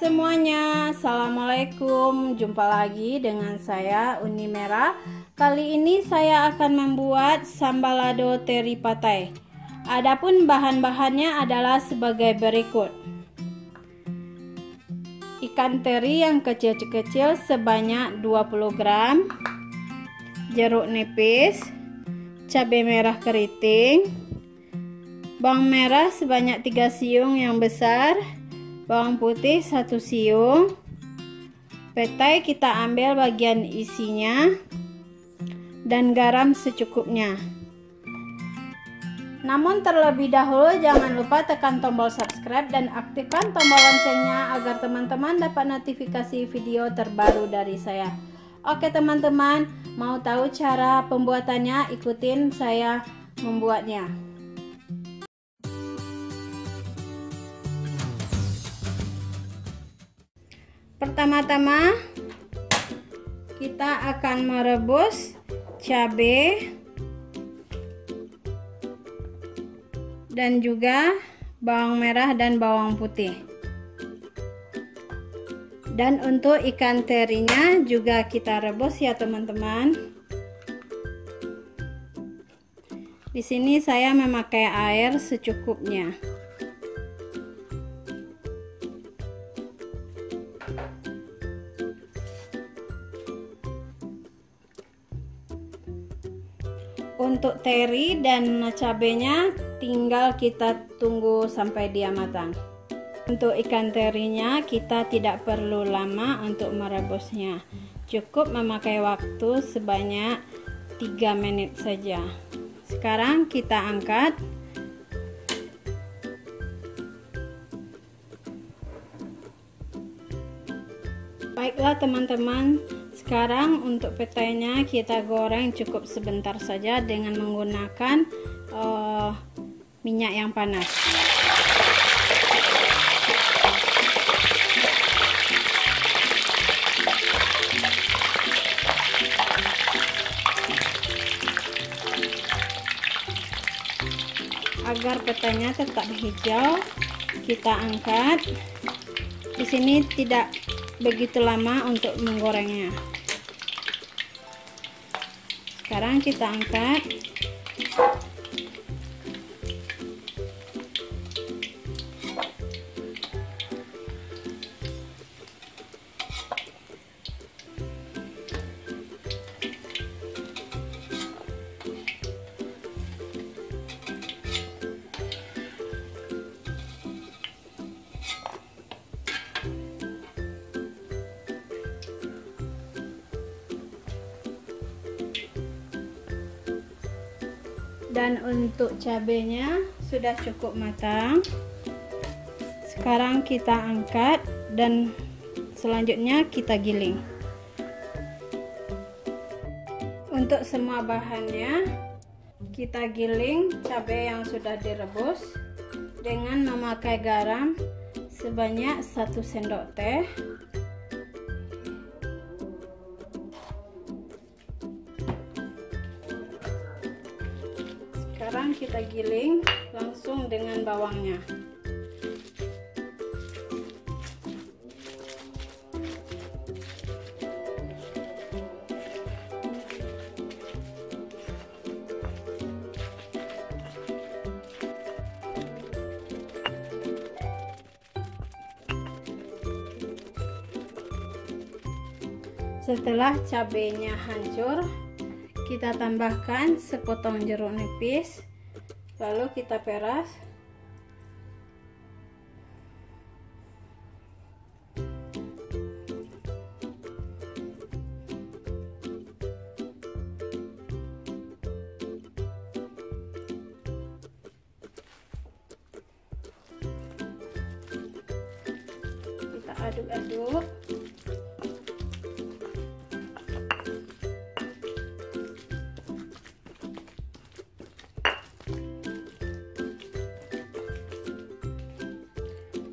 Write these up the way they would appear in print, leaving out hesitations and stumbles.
semuanya, assalamualaikum. Jumpa lagi dengan saya Uni Merah. Kali ini saya akan membuat sambal lado teri patai. Adapun bahan-bahannya adalah sebagai berikut: ikan teri yang kecil-kecil sebanyak 20 gram, jeruk nipis, cabai merah keriting, bawang merah sebanyak 3 siung yang besar, bawang putih 1 siung, petai kita ambil bagian isinya, dan garam secukupnya. Namun terlebih dahulu jangan lupa tekan tombol subscribe dan aktifkan tombol loncengnya agar teman-teman dapat notifikasi video terbaru dari saya. Oke teman-teman, mau tahu cara pembuatannya? Ikutin saya membuatnya. Pertama-tama kita akan merebus cabai dan juga bawang merah dan bawang putih. Dan untuk ikan terinya juga kita rebus ya teman-teman. Di sini saya memakai air secukupnya. Untuk teri dan cabenya tinggal kita tunggu sampai dia matang. Untuk ikan terinya kita tidak perlu lama untuk merebusnya. Cukup memakai waktu sebanyak 3 menit saja. Sekarang kita angkat. Baiklah teman-teman, sekarang untuk petainya kita goreng cukup sebentar saja dengan menggunakan minyak yang panas. Agar petainya tetap hijau, kita angkat. Di sini tidak begitu lama untuk menggorengnya. Sekarang kita angkat. Dan untuk cabenya sudah cukup matang. Sekarang kita angkat dan selanjutnya kita giling. Untuk semua bahannya kita giling cabai yang sudah direbus dengan memakai garam sebanyak 1 sendok teh. Sekarang kita giling langsung dengan bawangnya. Setelah cabenya hancur, kita tambahkan sepotong jeruk nipis, lalu kita peras. Kita aduk-aduk.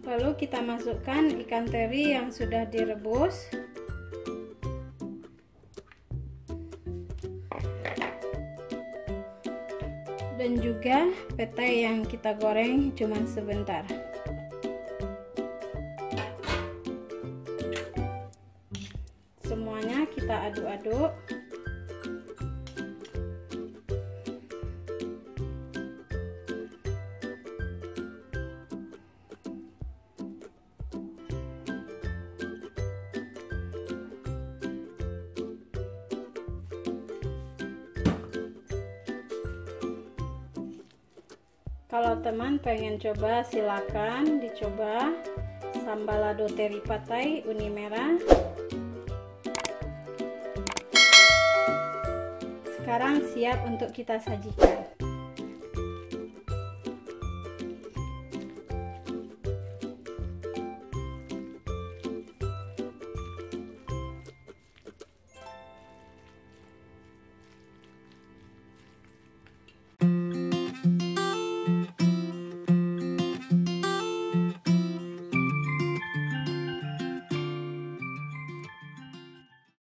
Lalu kita masukkan ikan teri yang sudah direbus. Dan juga petai yang kita goreng cuma sebentar. Kalau teman pengen coba, silakan dicoba sambal lado teri patai uni merah. Sekarang siap untuk kita sajikan.